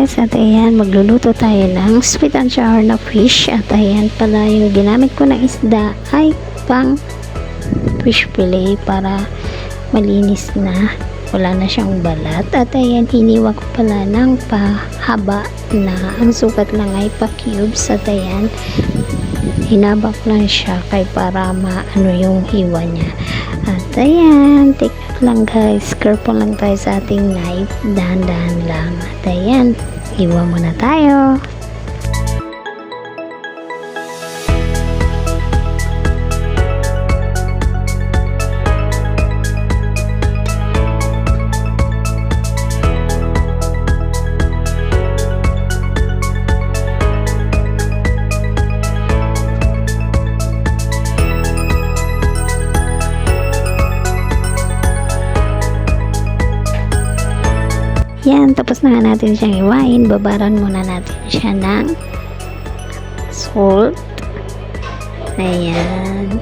guys, at ayan, magluluto tayo ng sweet and sour na fish. At ayan pala, yung ginamit ko na isda ay pang fish fillet para malinis na, wala na siyang balat. At ayan, hiniwa ko pala ng pahaba na, ang sukat lang ay pa cubes. At ayan, hinabak lang siya kay para maano yung hiwa niya. At ayan, take note lang guys, careful lang tayo sa ating knife, dahan-dahan lang. At ayan, hiwa muna tayo. Yan, tapos na nga natin siyang iwain. Babaran muna natin siya ng salt. Ayan.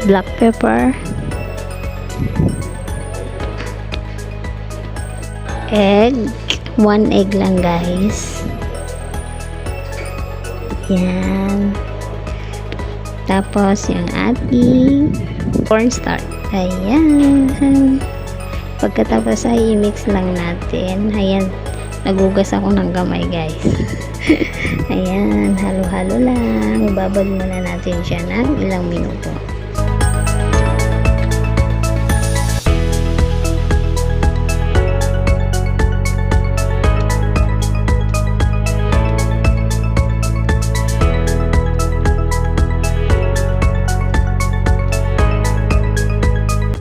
Black pepper. Egg. 1 egg lang guys. Yan. Tapos yung ating cornstarch. Ayan. Pagkatapos ay i-mix lang natin. Ayan, nagugas ako ng kamay guys. Ayan, halo-halo lang. Babad muna natin siya ng ilang minuto.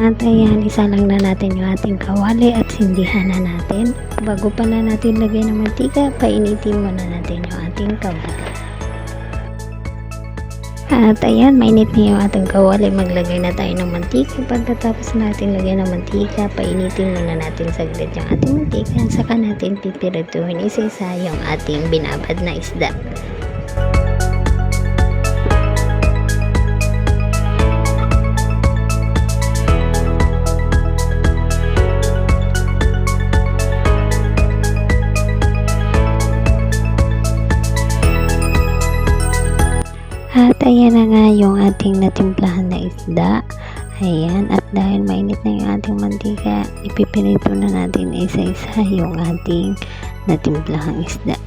At ayan, isa lang na natin yung ating kawali at sindihan na natin. Bago pa na natin lagay ng mantika, painitin muna natin yung ating kawali. At ayan, mainit na yung ating kawali. Maglagay na tayo ng mantika. Pagkatapos natin lagay ng mantika, painitin muna natin saglit yung ating mantika. Saka natin pipirituhin isa-isa yung ating binabad na isda. At ayan na nga yung ating natimplahan na isda. Ayan, at dahil mainit na yung ating mantika, ipipirito na natin isa-isa yung ating natimplahang isda.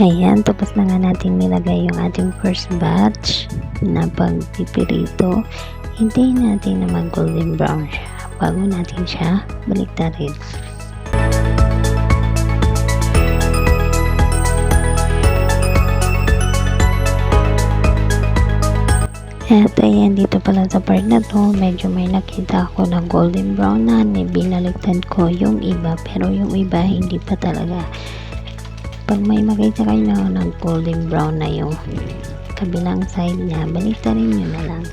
Ayan, tapos na nga natin nilagay yung ating first batch na pagpipirito. Hintayin natin na mag golden brown siya bago natin siya baliktarin. At ayan, dito pala sa part na to, medyo may nakita ako na golden brown na, binaliktad ko yung iba, pero yung iba hindi pa talaga. Pag may makita kayo na ng golden brown na yung kabilang side niya, baliktarin nyo na lang.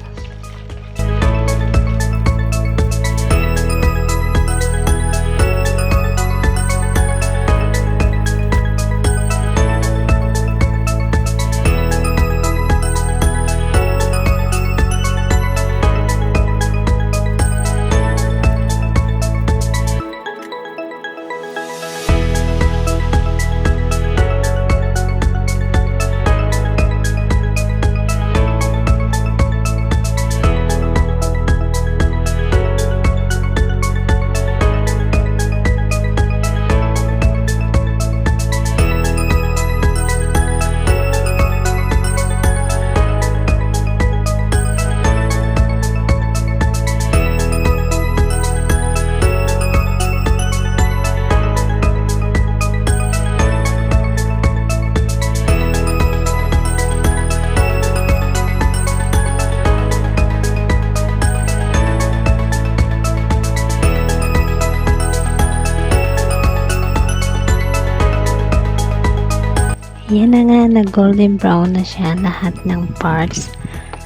Yan na nga, nag golden brown na siya lahat ng parts.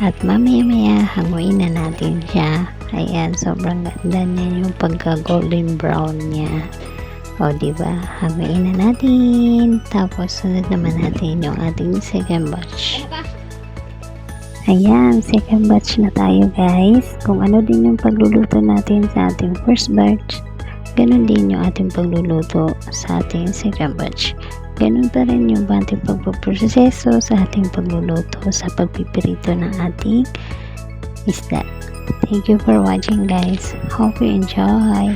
At mamaya-maya hanguin na natin siya. Ayan, sobrang ganda niya yung pagka golden brown niya. O, diba? Hamain na natin. Tapos, sunod naman natin yung ating second batch. Ayan, second batch na tayo guys. Kung ano din yung pagluluto natin sa ating first batch, ganun din yung ating pagluluto sa ating second batch. Ganun pa rin yung ating pagpaproseso sa ating pagluluto sa pagpipirito ng ating isda. Thank you for watching guys. Hope you enjoy.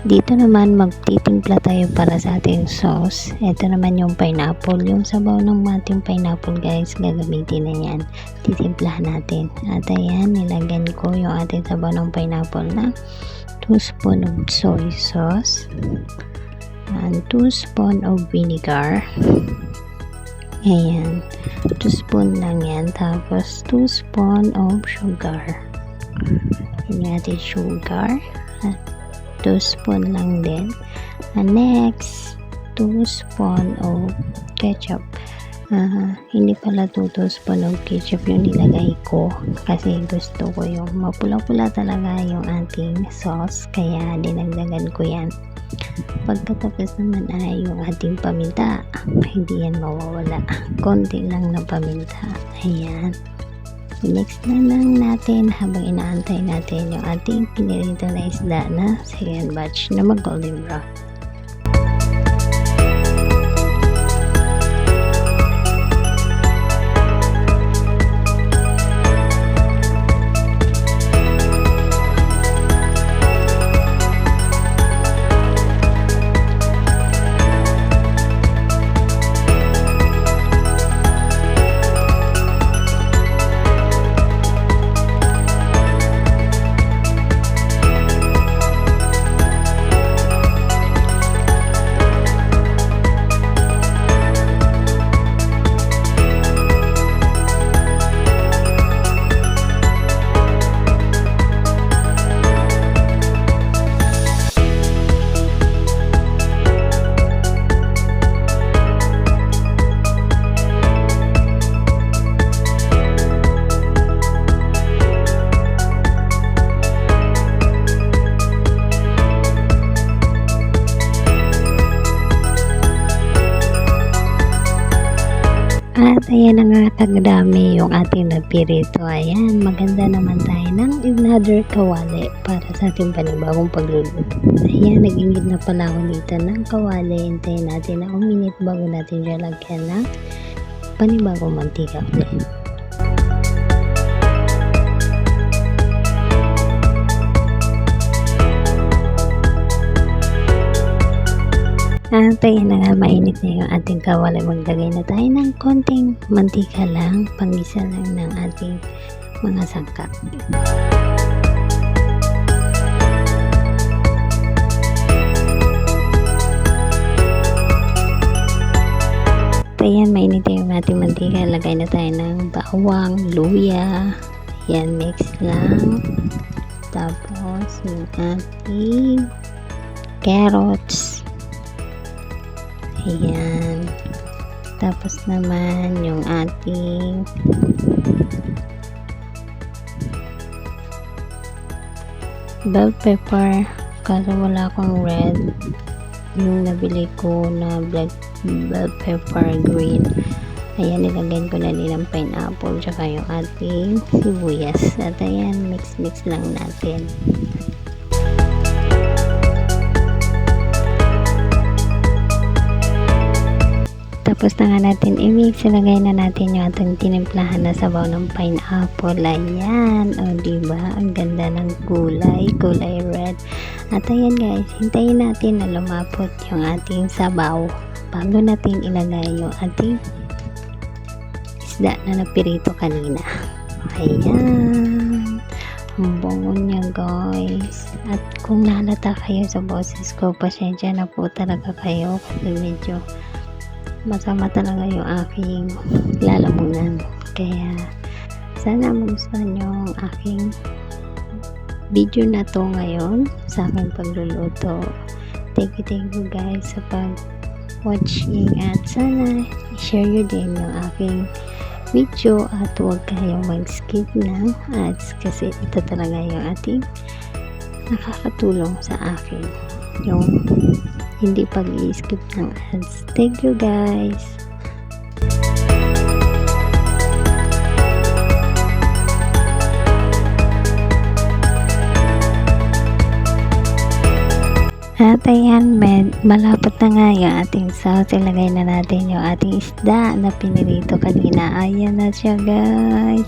Dito naman magtitimpla tayo para sa ating sauce. Ito naman yung pineapple. Yung sabaw ng ating pineapple guys, gagamitin na yan. Titimplahan natin. At ayan, nilagyan ko yung ating sabaw ng pineapple na 2 spoon of soy sauce and 2 spoon of vinegar. Ayan, 2 spoon lang yan. Tapos 2 spoon of sugar. Yung ating sugar. 2 spoon lang din. And next, 2 spoon of ketchup. Hindi pala 2 spoon of ketchup yung nilagay ko kasi gusto ko yung mapula-pula talaga yung ating sauce, kaya dinagdagan ko yan. Pagkatapos naman ay yung ating paminta, hindi yan mawawala. Konti lang na paminta. Ayan. Mix na lang natin habang inaantay natin yung ating pinirito na isda na second batch na mag golden brown. At ayan na nga, tagdami yung ating napirito. Ayan, maganda naman tayo ng another kawali para sa ating panibagong pagluluto. Ayan, nag-ingit na pala ako dito ng kawali. Hintayin natin na uminit bago natin siya lagyan ng panibagong mantika ulit. At ayan na nga, mainit na yung ating kawali. Maglagay na tayo ng konting mantika lang, pangisa lang ng ating mga sangkap. Ayan, mainit na yung ating mantika. Lagay na tayo ng bawang, luya. Ayan, mix lang. Tapos yung ating carrots. Ayan. Tapos naman yung ating bell pepper kasi wala akong red. Yung nabili ko na black bell pepper green, ayan, nilagyan ko na din ng pineapple tsaka yung ating sibuyas, at ayan, mix lang natin. Tapos na nga natin i-mix, ilagay na natin yung ating tinimplahan na sabaw ng pineapple. Ayan, o diba, ang ganda ng kulay red. At ayan guys, hintayin natin na lumapot yung ating sabaw bago natin ilagay yung ating isda na napirito kanina. Ayan, ang bango niya guys. At kung nahalata kayo sa boses ko, pasensya na po talaga kayo kasi medyo masama talaga yung aking lalamunan. Kaya sana magustuhan nyo ang aking video na to ngayon sa aking pagluluto. Thank you guys sa pag-watching, at sana i-share nyo din yung aking video at huwag kayong mag-skip ng ads kasi ito talaga yung ating nakakatulong sa akin, yung hindi pag-i-skip ng ads. Thank you guys. At ayan, malapot na nga yung ating sauce. Ilagay na natin yung ating isda na pinirito kanina. Ayan na siya guys.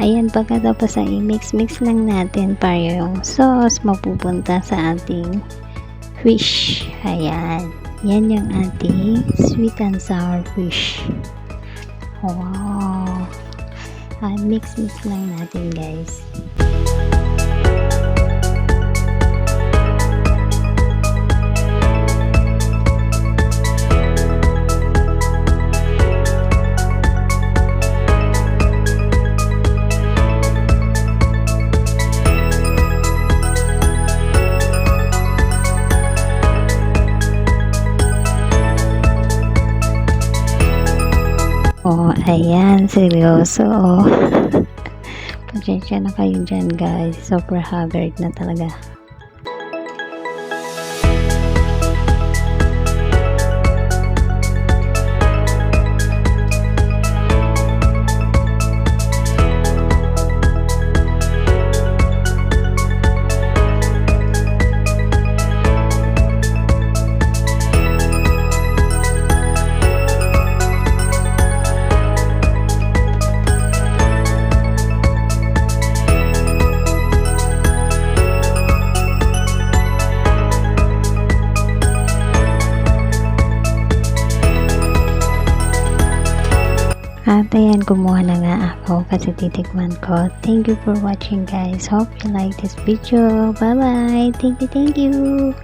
Ayan, pagkatapos ay mix lang natin para yung sauce mapupunta sa ating fish. Ayan, yan yung ating sweet and sour fish. Wow, mix lang natin guys. Oh, ayan, seryoso. Oh. Pasensya na kayo dyan guys. Super haggard na talaga. At ayan, kumuha na nga ako kasi titikman ko. Thank you for watching guys. Hope you like this video. Bye bye. Thank you.